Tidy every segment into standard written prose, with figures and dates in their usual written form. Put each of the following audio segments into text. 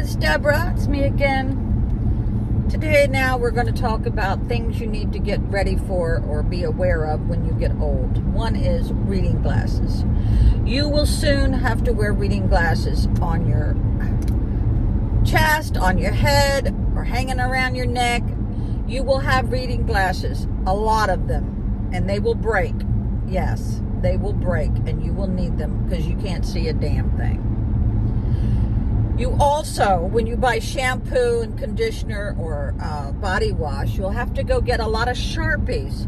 it's Deborah. It's me again. Today now we're going to talk about things you need to get ready for or be aware of when you get old. One is reading glasses. You will soon have to wear reading glasses on your chest, on your head, or hanging around your neck. You will have reading glasses, a lot of them, and they will break. Yes, they will break, and you will need them because you can't see a damn thing. You also, when you buy shampoo and conditioner or body wash, you'll have to go get a lot of Sharpies.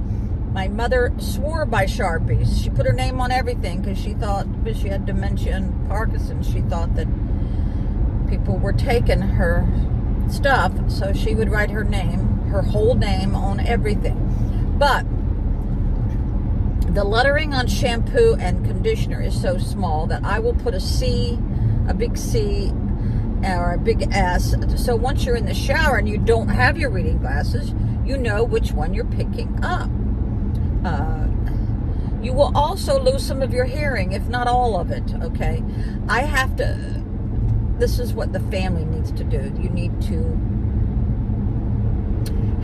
My mother swore by Sharpies. She put her name on everything because she thought, because she had dementia and Parkinson's, she thought that people were taking her stuff, so she would write her name, her whole name on everything. But the lettering on shampoo and conditioner is so small that I will put a C, a big C, or a big S. So once you're in the shower and you don't have your reading glasses, you know which one you're picking up. You will also lose some of your hearing, if not all of it, okay? This is what the family needs to do. You need to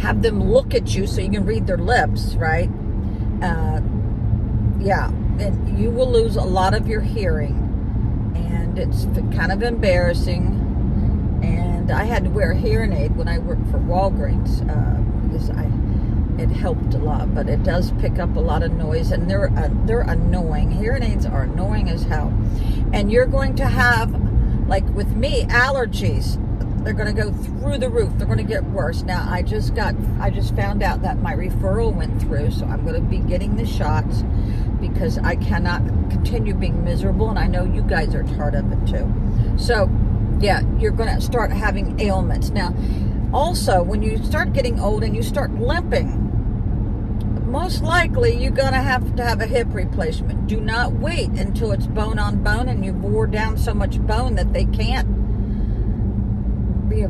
have them look at you so you can read their lips, right? Yeah, and you will lose a lot of your hearing, and it's kind of embarrassing. And I had to wear a hearing aid when I worked for Walgreens because it helped a lot, but it does pick up a lot of noise, and they're annoying. Hearing aids are annoying as hell, and you're going to have, like with me, allergies. They're going to go through the roof. They're going to get worse. Now, I just found out that my referral went through, so I'm going to be getting the shots because I cannot continue being miserable, and I know you guys are tired of it too. So, yeah, you're going to start having ailments. Now, also, when you start getting old and you start limping, most likely you're going to have a hip replacement. Do not wait until it's bone on bone and you've wore down so much bone that they can't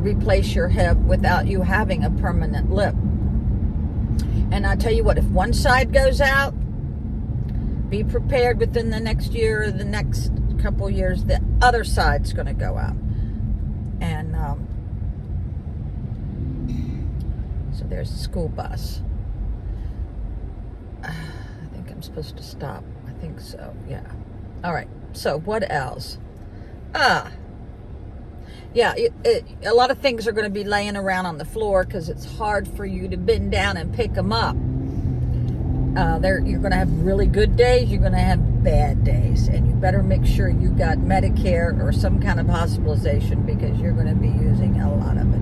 replace your hip without you having a permanent lip. And I tell you what, if one side goes out, be prepared within the next year or the next couple years, the other side's going to go out. And so there's the school bus. I think I'm supposed to stop. I think so, yeah. All right, so what else? Yeah, a lot of things are going to be laying around on the floor because it's hard for you to bend down and pick them up. You're going to have really good days. You're going to have bad days. And you better make sure you got Medicare or some kind of hospitalization because you're going to be using a lot of it.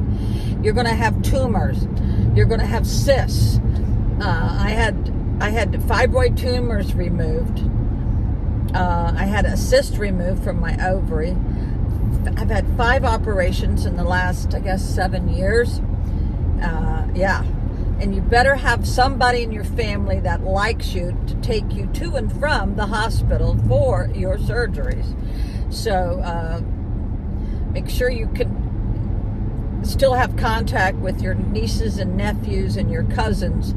You're going to have tumors. You're going to have cysts. I had fibroid tumors removed. I had a cyst removed from my ovary. I've had 5 operations in the last, I guess, 7 years. Yeah. And you better have somebody in your family that likes you to take you to and from the hospital for your surgeries. So make sure you can still have contact with your nieces and nephews and your cousins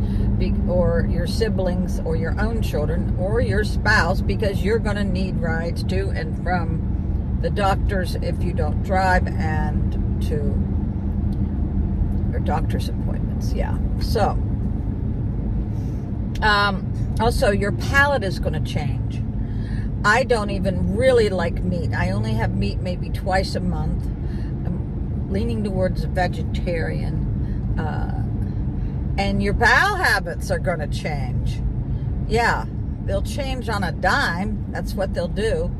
or your siblings or your own children or your spouse, because you're going to need rides to and from the doctors if you don't drive, and to your doctor's appointments. Yeah. So also your palate is going to change. I don't even really like meat. I only have meat maybe twice a month. I'm leaning towards a vegetarian. And your bowel habits are going to change. Yeah, they'll change on a dime. That's what they'll do.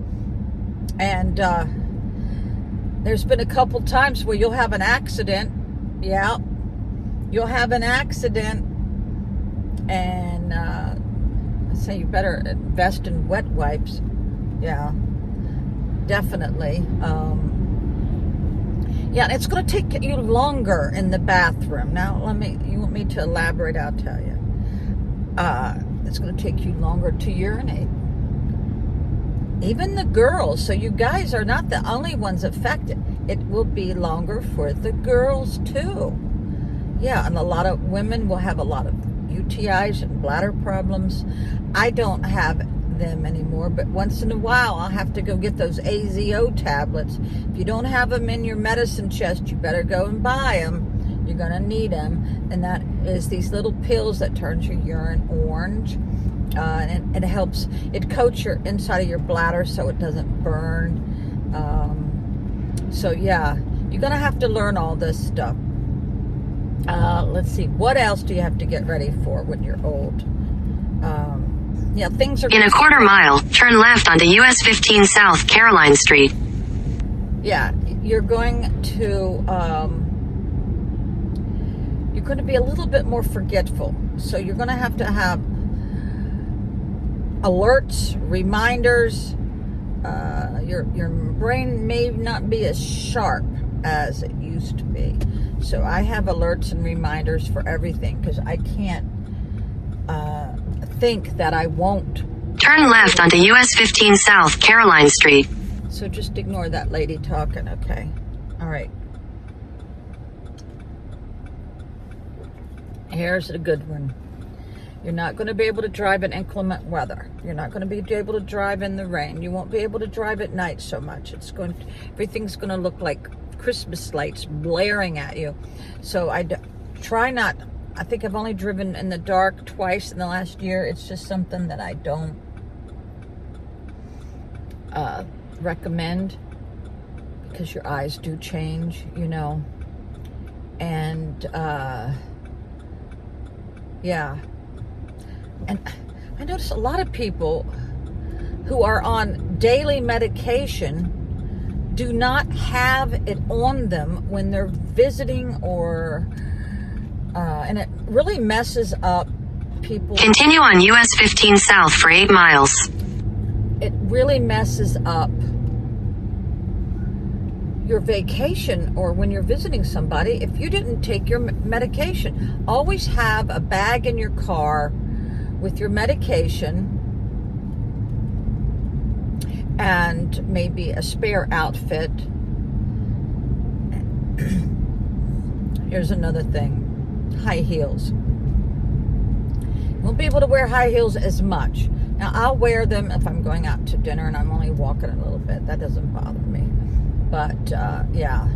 And there's been a couple times where you'll have an accident. Yeah, you'll have an accident, and I say you better invest in wet wipes. Yeah, definitely. Yeah, and it's going to take you longer in the bathroom. Now, you want me to elaborate? I'll tell you. It's going to take you longer to urinate. Even the girls, so you guys are not the only ones affected. It will be longer for the girls too. Yeah, and a lot of women will have a lot of UTIs and bladder problems. I don't have them anymore, but once in a while I'll have to go get those AZO tablets. If you don't have them in your medicine chest, you better go and buy them. You're gonna need them, and that is these little pills that turns your urine orange, and it helps. It coats your inside of your bladder so it doesn't burn. So yeah, you're gonna have to learn all this stuff. Let's see, what else do you have to get ready for when you're old? Yeah, things are... In a quarter mile, turn left onto US 15 South Caroline Street. Yeah, you're going to be a little bit more forgetful. So you're going to have alerts, reminders. Your brain may not be as sharp as it used to be. So I have alerts and reminders for everything because I can't think that I won't. Turn left onto US 15 South Caroline Street. So just ignore that lady talking, okay? All right. Here's a good one. You're not going to be able to drive in inclement weather. You're not going to be able to drive in the rain. You won't be able to drive at night so much. Everything's going to look like Christmas lights blaring at you. So try not. I think I've only driven in the dark twice in the last year. It's just something that I don't recommend because your eyes do change, and yeah. And I notice a lot of people who are on daily medication do not have it on them when they're visiting or and it really messes up people. Continue on US 15 South for 8 miles. It really messes up your vacation or when you're visiting somebody if you didn't take your medication. Always have a bag in your car with your medication and maybe a spare outfit. Here's another thing. High heels. You won't be able to wear high heels as much. Now, I'll wear them if I'm going out to dinner and I'm only walking a little bit. That doesn't bother me. But, yeah.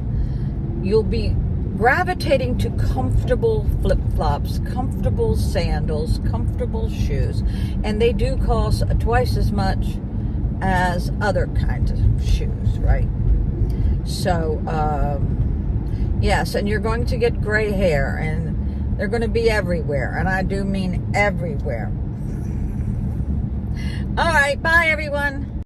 You'll be gravitating to comfortable flip-flops, comfortable sandals, comfortable shoes. And they do cost twice as much as other kinds of shoes, right? So, yes, and you're going to get gray hair, and they're going to be everywhere, and I do mean everywhere. All right, bye, everyone.